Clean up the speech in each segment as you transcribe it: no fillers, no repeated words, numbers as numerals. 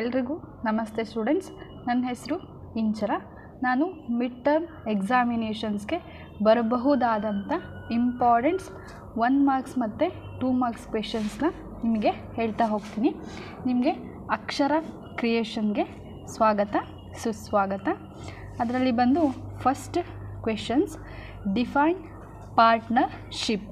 ಎಲ್ರಿಗೂ ನಮಸ್ತೆ ಸ್ಟೂಡೆಂಟ್ಸ್. ನನ್ನ ಹೆಸರು ಇಂಚರ. ನಾನು ಮಿಡ್ ಟರ್ಮ್ ಎಕ್ಸಾಮಿನೇಷನ್ಸ್ಗೆ ಬರಬಹುದಾದಂಥ ಇಂಪಾರ್ಟೆಂಟ್ಸ್ 1 ಮಾರ್ಕ್ಸ್ ಮತ್ತು 2 ಮಾರ್ಕ್ಸ್ ಕ್ವೆಶನ್ಸ್ನ ನಿಮಗೆ ಹೇಳ್ತಾ ಹೋಗ್ತೀನಿ. ನಿಮಗೆ ಅಕ್ಷರ ಕ್ರಿಯೇಷನ್ಗೆ ಸ್ವಾಗತ ಸುಸ್ವಾಗತ. ಅದರಲ್ಲಿ ಬಂದು first questions, define partnership.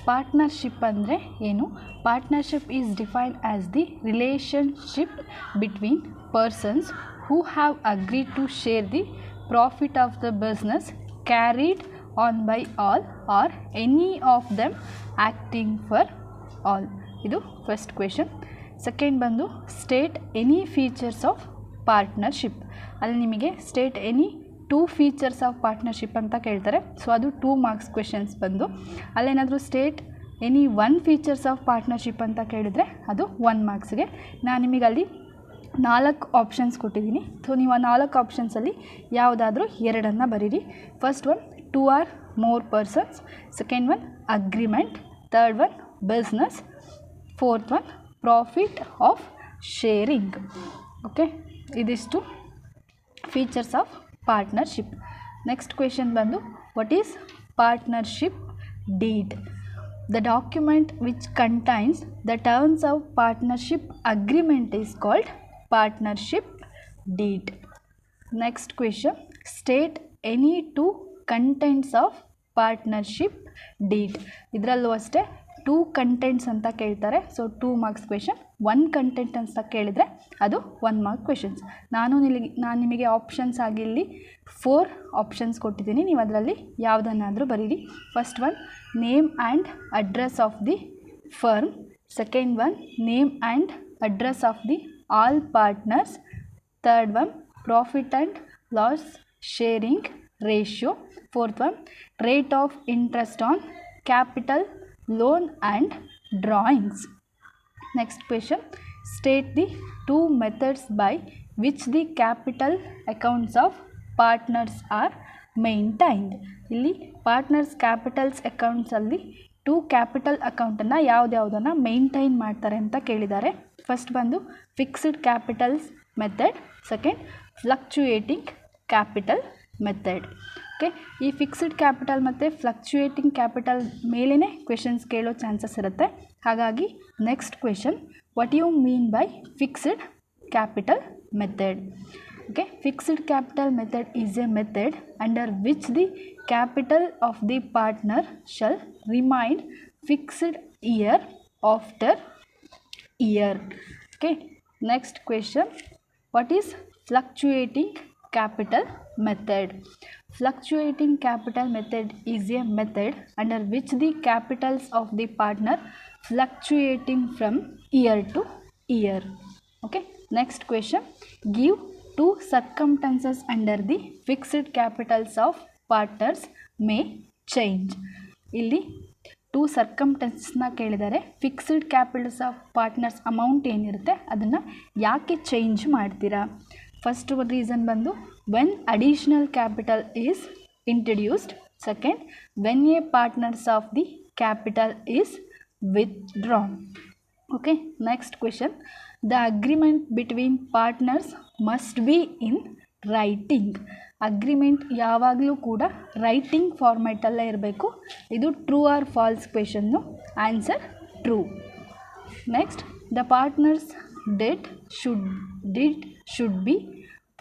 Partnership ಅಂದರೆ ಏನು? Partnership is defined as the relationship between persons who have agreed to share the profit of the business carried on by all or any of them acting for all. ಇದು first question. Second ಬಂದು state any features of partnership. ಅಲ್ಲಿ ನಿಮಗೆ state any 2 features of partnership ಅಂತ ಕೇಳ್ತಾರೆ. So ಅದು 2 marks questions ಬಂದು. ಅಲ್ಲೇನಾದರೂ state any 1 features of partnership ಅಂತ ಕೇಳಿದರೆ ಅದು 1 ಮಾರ್ಕ್ಸ್ಗೆ. ನಾನು ನಿಮಗಲ್ಲಿ 4 ಆಪ್ಷನ್ಸ್ ಕೊಟ್ಟಿದ್ದೀನಿ. ಸೊ ನೀವು ಆ 4 ಆಪ್ಷನ್ಸಲ್ಲಿ ಯಾವುದಾದ್ರೂ 2 ಬರೀರಿ. First one 2 or more persons, second one agreement, third one business, fourth one profit of sharing. Okay, ಇದಿಷ್ಟು features of partnership. Next question ಬಂದು, what is partnership deed? The document which contains the terms of partnership agreement is called partnership deed. Next question, state any 2 contents of partnership deed. ಇದರಲ್ಲೂ ಅಷ್ಟೇ 2 contents ಅಂತ ಕೇಳ್ತಾರೆ. So 2 marks question. 1 content ಅಂತ ಕೇಳಿದರೆ ಅದು 1 mark questions. ನಾನು ನಿಮಗೆ options ಆಗಿ ಇಲ್ಲಿ 4 ಆಪ್ಷನ್ಸ್ ಕೊಟ್ಟಿದ್ದೀನಿ. ನೀವು ಅದರಲ್ಲಿ ಯಾವುದನ್ನಾದರೂ ಬರೀರಿ. First one name and address of the firm, second one name and address of the all partners, third one profit and loss sharing ratio, fourth one rate of interest on capital loan and drawings. Next question, state the 2 methods by which the capital accounts of partners are maintained. ಇಲ್ಲಿ partners capitals ಅಕೌಂಟ್ಸಲ್ಲಿ 2 capital ಅಕೌಂಟನ್ನು ಯಾವುದ್ಯಾವುದನ್ನು maintain ಮಾಡ್ತಾರೆ ಅಂತ ಕೇಳಿದ್ದಾರೆ. First ಬಂದು fixed capitals method, second fluctuating capital method. Okay, ಈ fixed capital ಮತ್ತು ಫ್ಲಕ್ಚುಯೇಟಿಂಗ್ ಕ್ಯಾಪಿಟಲ್ ಮೇಲೇ ಕ್ವೆಶನ್ಸ್ ಕೇಳೋ ಚಾನ್ಸಸ್ ಇರುತ್ತೆ. ಹಾಗಾಗಿ next question, what you mean by fixed capital method? Okay, fixed capital method is a method under which the capital of the partner shall remain fixed year after year. Okay, next question, what is fluctuating capital method? Fluctuating capital method is a method under which the capitals of the partner fluctuating from year to year. Okay, next question, give 2 circumstances under the fixed capitals of partners may change. ಇಲ್ಲಿ 2 ಸರ್ಕಮ್ಟೆನ್ಸಸ್ನ ಕೇಳಿದ್ದಾರೆ. Fixed capitals of partners amount ಏನಿರುತ್ತೆ ಅದನ್ನು ಯಾಕೆ change ಮಾಡ್ತೀರಾ? First reason ಬಂದು when additional capital is introduced, second when A partners of the capital is withdrawn. Okay, next question, the agreement between partners must be in writing. Agreement ಯಾವಾಗಲೂ ಕೂಡ writing ಫಾರ್ಮ್ಯಾಟಲ್ಲೇ ಇರಬೇಕು. ಇದು true or false question. Answer true. Next, the partners debt should be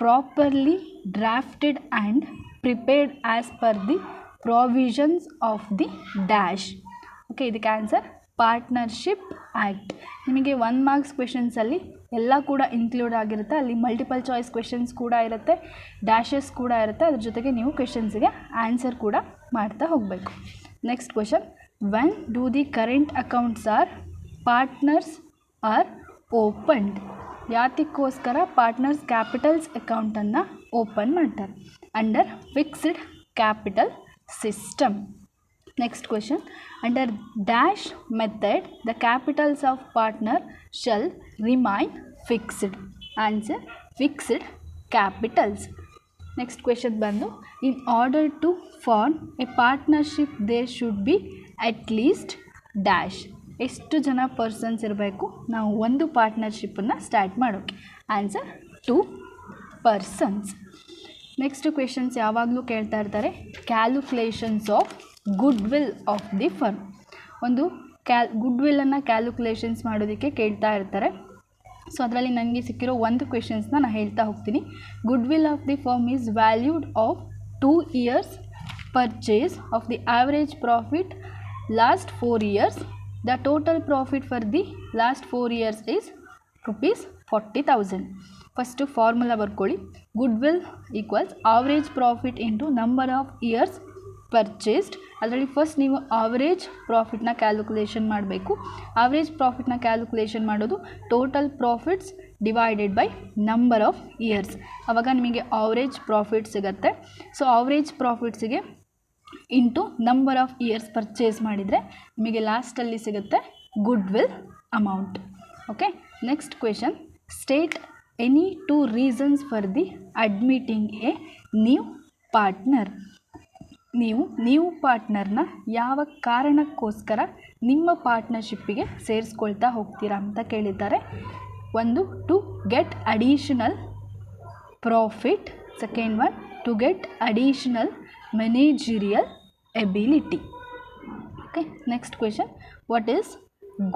properly drafted and prepared as per the provisions of the dash. Okay, ಇದಕ್ಕೆ answer partnership act. ನಿಮಗೆ 1 marks ಕ್ವೆಶನ್ಸಲ್ಲಿ ಎಲ್ಲ ಕೂಡ include ಆಗಿರುತ್ತೆ. ಅಲ್ಲಿ ಮಲ್ಟಿಪಲ್ ಚಾಯ್ಸ್ ಕ್ವೆಶನ್ಸ್ ಕೂಡ ಇರುತ್ತೆ, dashes ಕೂಡ ಇರುತ್ತೆ. ಅದ್ರ ಜೊತೆಗೆ ನೀವು ಕ್ವೆಶನ್ಸಿಗೆ ಆನ್ಸರ್ ಕೂಡ ಮಾಡ್ತಾ ಹೋಗಬೇಕು. Next question, when do the current accounts are partners are opened? ಯಾತಕ್ಕೋಸ್ಕರ ಪಾರ್ಟ್ನರ್ಸ್ ಕ್ಯಾಪಿಟಲ್ಸ್ ಅಕೌಂಟನ್ನು ಓಪನ್ ಮಾಡ್ತಾರೆ? Under fixed capital system. Next question, under dash method the capitals of partner shall remain fixed. Answer fixed capitals. Next question ಬಂದು, in order to form a partnership there should be at least dash. ಎಷ್ಟು ಜನ persons ಇರಬೇಕು ನಾವು ಒಂದು ಪಾರ್ಟ್ನರ್ಶಿಪ್ಪನ್ನು start ಮಾಡೋಕ್ಕೆ? Answer 2 persons. Next questions ಯಾವಾಗಲೂ ಕೇಳ್ತಾ ಇರ್ತಾರೆ, calculations of good will of the firm. ಒಂದು ಗುಡ್ ವಿಲ್ಲನ್ನು ಕ್ಯಾಲ್ಕುಲೇಷನ್ಸ್ ಮಾಡೋದಕ್ಕೆ ಕೇಳ್ತಾ ಇರ್ತಾರೆ. ಸೊ ಅದರಲ್ಲಿ ನನಗೆ ಸಿಕ್ಕಿರೋ ಒಂದು ಕ್ವೆಶನ್ಸ್ನ ನಾನು ಹೇಳ್ತಾ ಹೋಗ್ತೀನಿ. Good will of the firm is valued of 2 years purchase of the average profit last 4 years. The total profit for the last 4 years is rupees 40,000. First formula ಬರ್ಕೊಳ್ಳಿ. Goodwill equals average profit into number of years purchased. ಅದರಲ್ಲಿ first ನೀವು average ಪ್ರಾಫಿಟ್ನ calculation ಮಾಡಬೇಕು. Average ಪ್ರಾಫಿಟ್ನ calculation ಮಾಡೋದು total profits divided by number of years. ಆವಾಗ ನಿಮಗೆ average profit ಸಿಗುತ್ತೆ. ಸೊ ಆವ್ರೇಜ್ ಪ್ರಾಫಿಟ್ಸಿಗೆ into number of years purchase ಮಾಡಿದರೆ ನಿಮಗೆ ಲಾಸ್ಟಲ್ಲಿ ಸಿಗುತ್ತೆ goodwill amount. Okay, next question, state any 2 reasons for the admitting a new partner. ನೀವು ಪಾರ್ಟ್ನರ್ನ ಯಾವ ಕಾರಣಕ್ಕೋಸ್ಕರ ನಿಮ್ಮ ಪಾರ್ಟ್ನರ್ಶಿಪ್ಪಿಗೆ ಸೇರಿಸ್ಕೊಳ್ತಾ ಹೋಗ್ತೀರಾ ಅಂತ ಕೇಳಿದ್ದಾರೆ. ಒಂದು, to get additional profit. Second one, to get additional managerial ability. Okay, next question, what is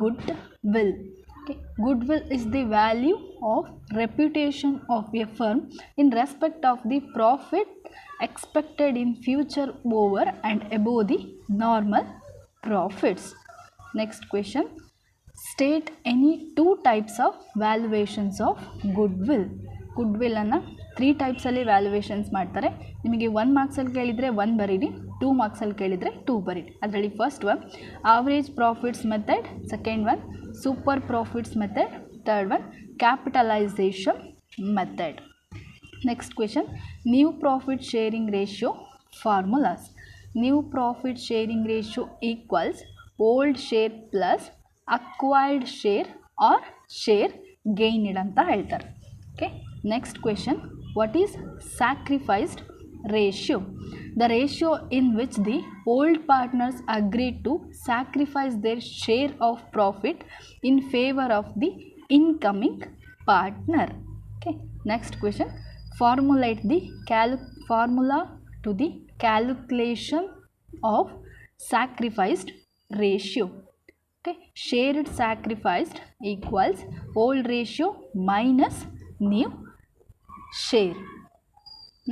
goodwill? Okay. Goodwill is the value of reputation of a firm in respect of the profit expected in future over and above the normal profits. Next question, state any 2 types of valuations of goodwill. Goodwill ಅನ್ನು 3 ಟೈಪ್ಸಲ್ಲಿ valuations ಮಾಡ್ತಾರೆ. ನಿಮಗೆ 1 ಮಾರ್ಕ್ಸಲ್ಲಿ ಕೇಳಿದರೆ 1 ಬರೀರಿ, 2 ಮಾರ್ಕ್ಸಲ್ಲಿ ಕೇಳಿದರೆ 2 ಬರೀರಿ. ಅದರಲ್ಲಿ first one average profits method, second one super profits method, third one capitalisation method. Next question, new profit sharing ratio formulas. New profit sharing ratio equals old share plus acquired share or share gained ಅಂತ ಹೇಳ್ತಾರೆ. ಓಕೆ, next question, what is sacrificed ratio? The ratio in which the old partners agreed to sacrifice their share of profit in favor of the incoming partner. Okay, next question, formulate the formula to the calculation of sacrificed ratio. Okay, shared sacrificed equals old ratio minus new share.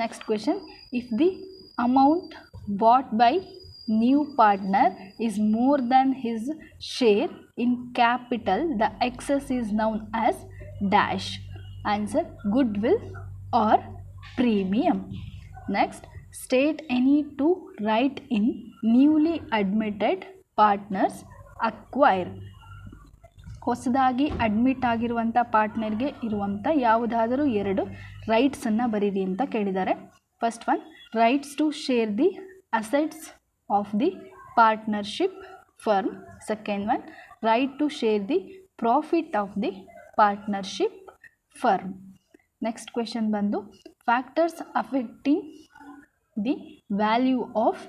Next question, if the amount bought by new partner is more than his share in capital, the excess is known as dash. Answer, goodwill or premium. Next, state any 2 right in newly admitted partners acquire. ಹೊಸದಾಗಿ admit ಆಗಿರುವಂಥ ಪಾರ್ಟ್ನರ್ಗೆ ಇರುವಂಥ ಯಾವುದಾದರೂ 2 ರೈಟ್ಸನ್ನು ಬರೀರಿ ಅಂತ ಕೇಳಿದ್ದಾರೆ. First one, rights to share the assets of the partnership firm. Second one, right to share the profit of the partnership firm. Next question ಬಂದು, factors affecting the value of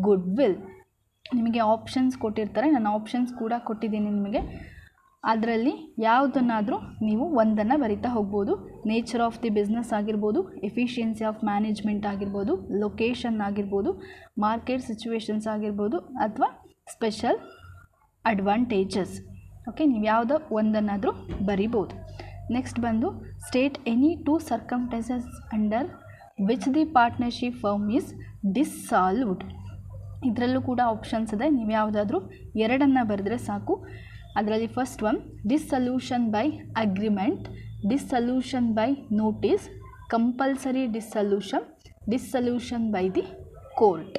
goodwill. ನಿಮಗೆ options ಕೊಟ್ಟಿರ್ತಾರೆ, ನಾನು options ಕೂಡ ಕೊಟ್ಟಿದ್ದೀನಿ ನಿಮಗೆ. ಅದರಲ್ಲಿ ಯಾವುದನ್ನಾದರೂ ನೀವು ಒಂದನ್ನು ಬರಿತಾ ಹೋಗ್ಬೋದು. ನೇಚರ್ ಆಫ್ ದಿ ಬಿಸ್ನೆಸ್ ಆಗಿರ್ಬೋದು, ಎಫಿಷಿಯನ್ಸಿ ಆಫ್ ಮ್ಯಾನೇಜ್ಮೆಂಟ್ ಆಗಿರ್ಬೋದು, ಲೊಕೇಶನ್ ಆಗಿರ್ಬೋದು, ಮಾರ್ಕೆಟ್ ಸಿಚುವೇಶನ್ಸ್ ಆಗಿರ್ಬೋದು, ಅಥವಾ ಸ್ಪೆಷಲ್ ಅಡ್ವಾಂಟೇಜಸ್. ಓಕೆ, ನೀವು ಯಾವುದೋ ಒಂದನ್ನಾದರೂ ಬರಿಬೋದು. ನೆಕ್ಸ್ಟ್ ಬಂದು, state any 2 circumstances under which the partnership firm is dissolved. ಇದರಲ್ಲೂ ಕೂಡ ಆಪ್ಷನ್ಸ್ ಇದೆ, ನೀವು ಯಾವುದಾದ್ರೂ 2 ಬರೆದ್ರೆ ಸಾಕು. ಅದರಲ್ಲಿ first one, dissolution by agreement, dissolution by notice, compulsory dissolution by the court.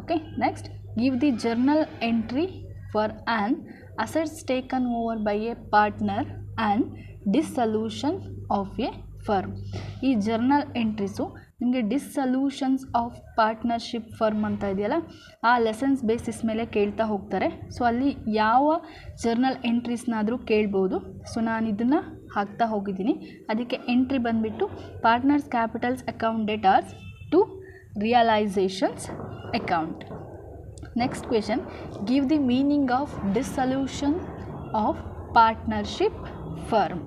Okay, next, give the journal entry for on assets taken over by a partner and dissolution of a firm. ಈ journal entries ನಿಮಗೆ dissolutions of partnership firm ಅಂತ ಇದೆಯಲ್ಲ, ಆ lessons basis ಮೇಲೆ ಕೇಳ್ತಾ ಹೋಗ್ತಾರೆ. So ಅಲ್ಲಿ ಯಾವ ಜರ್ನಲ್ ಎಂಟ್ರೀಸ್ನಾದರೂ ಕೇಳ್ಬೋದು. ಸೊ ನಾನು ಇದನ್ನು ಹಾಕ್ತಾ ಹೋಗಿದ್ದೀನಿ. ಅದಕ್ಕೆ ಎಂಟ್ರಿ ಬಂದುಬಿಟ್ಟು partners capitals account datas to realisations account. Next question, give the meaning of dissolution of partnership firm.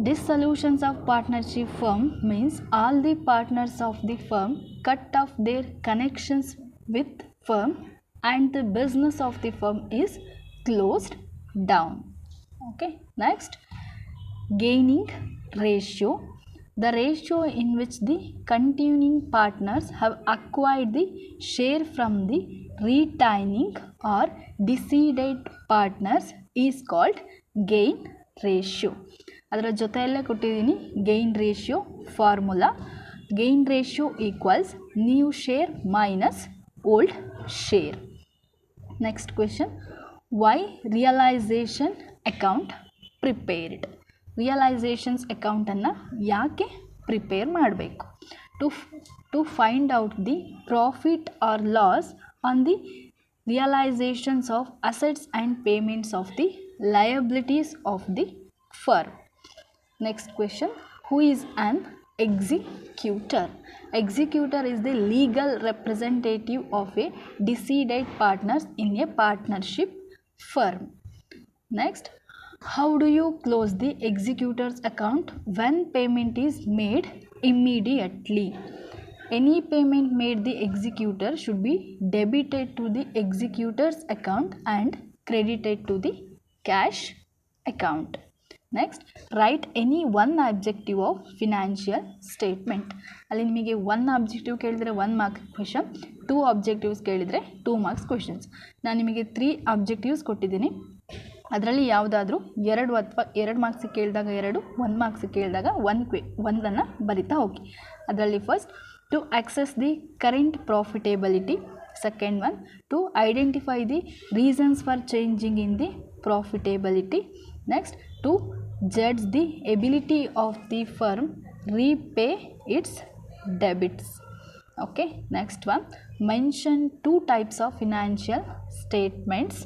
Dissolutions of partnership firm means all the partners of the firm cut off their connections with firm and the business of the firm is closed down. Okay, next, gaining ratio, the ratio in which the continuing partners have acquired the share from the retaining or deceded partners is called gain ratio. ಅದರ ಜೊತೆಯಲ್ಲೇ ಕೊಟ್ಟಿದ್ದೀನಿ gain ratio formula. Gain ratio equals new share minus old share. Next question, why realisation account prepared. Realisations ಅಕೌಂಟನ್ನು ಯಾಕೆ prepare ಮಾಡಬೇಕು? To find out the profit or loss on the realisations of assets and payments of the liabilities of the firm. Next question, who is an executor? Executor is the legal representative of a deceded partners in a partnership firm. Next, how do you close the executor's account when payment is made immediately? Any payment made the executor should be debited to the executor's account and credited to the cash account. Next, right any one objective of financial statement. ಅಲ್ಲಿ ನಿಮಗೆ 1 objective ಕೇಳಿದರೆ 1 marks question, 2 objectives ಕೇಳಿದರೆ 2 marks questions. ನಾನು ನಿಮಗೆ 3 objectives ಕೊಟ್ಟಿದ್ದೀನಿ. ಅದರಲ್ಲಿ ಯಾವುದಾದ್ರೂ 2 ಅಥವಾ 2 ಮಾರ್ಕ್ಸಿಗೆ ಕೇಳಿದಾಗ 2, 1 ಮಾರ್ಕ್ಸಿಗೆ ಕೇಳಿದಾಗ 1 ಬರಿತಾ ಹೋಗಿ. ಅದರಲ್ಲಿ first, to access the current profitability. Second one, to identify the reasons for changing in the profitability. Next, to judge the ability of the firm repay its debits. Okay, next one, mention 2 types of financial statements.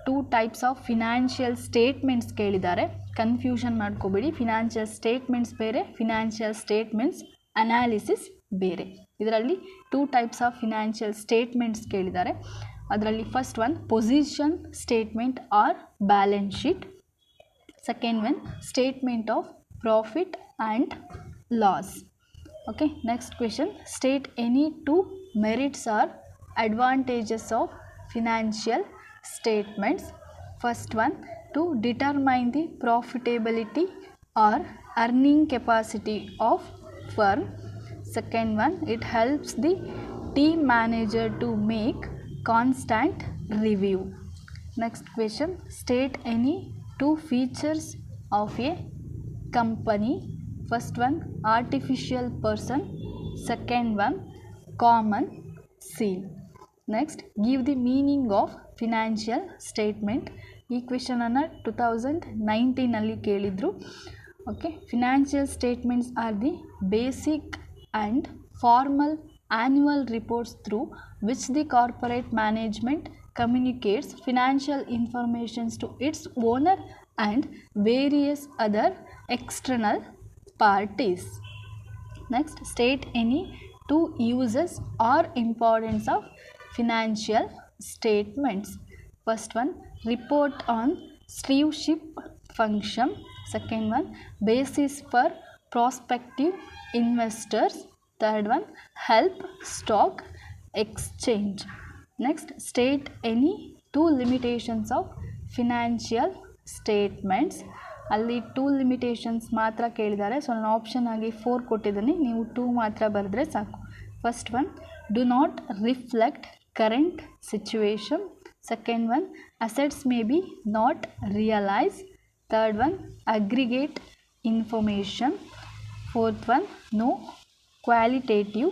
2 types of financial statements ಕೇಳಿದ್ದಾರೆ, confusion ಮಾಡ್ಕೋಬೇಡಿ. Financial statements ಬೇರೆ, financial statements analysis ಬೇರೆ. ಇದರಲ್ಲಿ 2 types of financial statements ಕೇಳಿದ್ದಾರೆ. ಅದರಲ್ಲಿ first one, position statement or balance sheet. Second one, statement of profit and loss. Okay, next question, state any 2 merits or advantages of financial statements. First one, to determine the profitability or earning capacity of firm. Second one, it helps the team manager to make constant review. Next question, state any 2 features of a company. First one, artificial person. Second one, common seal. Next, give the meaning of financial statement. ಈ ಕ್ವೆಶನನ್ನು 2019 ಕೇಳಿದ್ರು. Okay, financial statements are the basic and formal annual reports through which the corporate management communicates financial information to its owner and various other external parties. Next, state any 2 uses or importance of financial statements. First one, report on stewardship function. Second one, basis for prospective investors. Third one, help stock exchange. Next, state any 2 limitations of financial statements. ಅಲ್ಲಿ 2 limitations ಮಾತ್ರ ಕೇಳಿದ್ದಾರೆ. So ನಾನು option ಆಗಿ 4 ಕೊಟ್ಟಿದ್ದೀನಿ, ನೀವು 2 ಮಾತ್ರ ಬರೆದ್ರೆ ಸಾಕು. First one, do not reflect current situation. Second one, assets may be not realise. Third one, aggregate information. Fourth one, no qualitative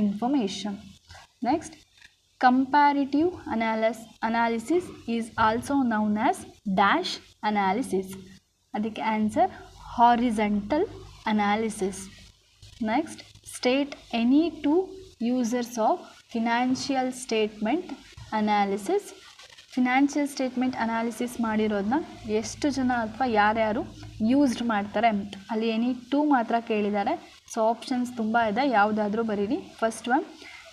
information. Next, comparative analysis is also known as dash analysis. ಅದಕ್ಕೆ answer horizontal analysis. Next, state any 2 users of financial statement analysis. Financial statement analysis ಮಾಡಿರೋದನ್ನ ಎಷ್ಟು ಜನ ಅಥವಾ ಯಾರ್ಯಾರು used ಮಾಡ್ತಾರೆ ಅಂತ. ಅಲ್ಲಿ any 2 ಮಾತ್ರ ಕೇಳಿದ್ದಾರೆ. ಸೊ ಆಪ್ಷನ್ಸ್ ತುಂಬ ಇದೆ, ಯಾವುದಾದ್ರೂ ಬರೀರಿ. First one,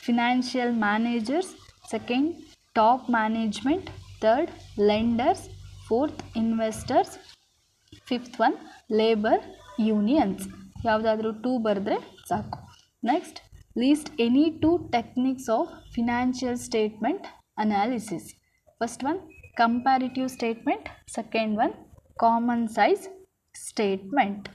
financial managers. Second top management, third lenders, fourth investors, fifth one labour unions. ಯಾವುದಾದ್ರೂ 2 ಬರೆದ್ರೆ ಸಾಕು. Next list any 2 techniques of financial statement analysis. First one comparative statement, second one common size statement.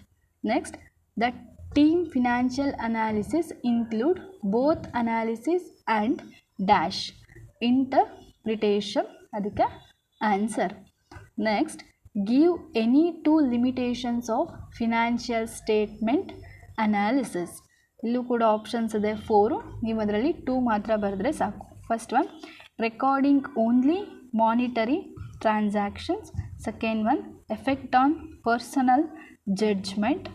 Next the team financial analysis include both analysis and dash interpretation, ಅದಕ್ಕೆ answer. Next give any 2 limitations of financial statement analysis. ಇಲ್ಲೂ ಕೂಡ options ಇದೆ 4, ನೀವು ಅದರಲ್ಲಿ 2 ಮಾತ್ರ ಬರೆದ್ರೆ ಸಾಕು. First one recording only monetary transactions, second one effect on personal judgement,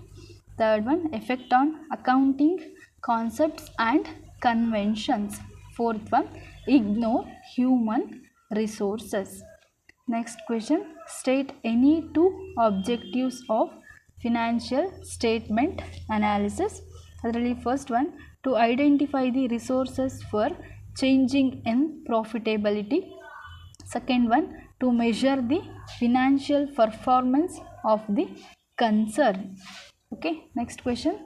third one effect on accounting concepts and conventions, fourth one ignore human resources. Next question state any 2 objectives of financial statement analysis. ಅದರಲ್ಲಿ first one to identify the resources for changing in profitability, second one to measure the financial performance of the concern. Okay, next question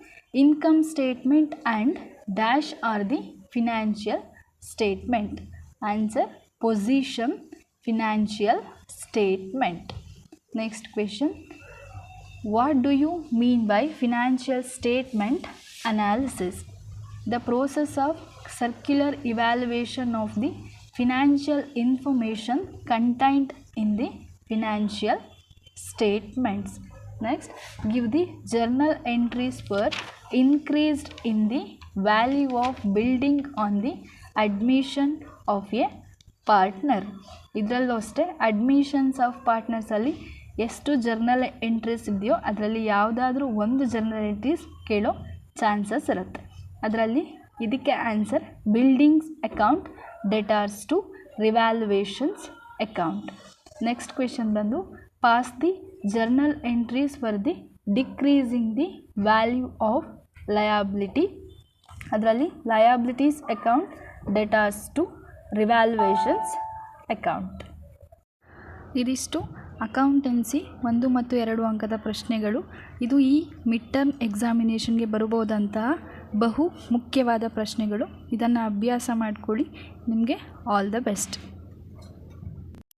income statement and dash are the financial statement. Answer position financial statement. Next question, what do you mean by financial statement analysis? The process of circular evaluation of the financial information contained in the financial statements. Next, give the journal entries for increased in the value of building on the admission of a partner. ಇದರಲ್ಲೂ ಅಷ್ಟೇ admissions of ಪಾರ್ಟ್ನರ್ಸಲ್ಲಿ ಎಷ್ಟು journal entries ಇದೆಯೋ ಅದರಲ್ಲಿ ಯಾವುದಾದ್ರೂ ಒಂದು journal entries ಕೇಳೋ chances ಇರುತ್ತೆ. ಅದರಲ್ಲಿ ಇದಕ್ಕೆ answer buildings account, debtors to revaluations account. Next question ಬಂದು pass the journal entries for the decreasing the value of liability. ಅದರಲ್ಲಿ liabilities account, debtors to revaluations account. ಇದಿಷ್ಟು ಅಕೌಂಟೆನ್ಸಿ 1 ಮತ್ತು 2 ಅಂಕದ ಪ್ರಶ್ನೆಗಳು. ಇದು ಈ ಮಿಡ್ ಟರ್ಮ್ ಎಕ್ಸಾಮಿನೇಷನ್ಗೆ ಬರಬಹುದಂತಹ ಬಹು ಮುಖ್ಯವಾದ ಪ್ರಶ್ನೆಗಳು. ಇದನ್ನು ಅಭ್ಯಾಸ ಮಾಡಿಕೊಳ್ಳಿ. ನಿಮಗೆ ಆಲ್ ದ ಬೆಸ್ಟ್.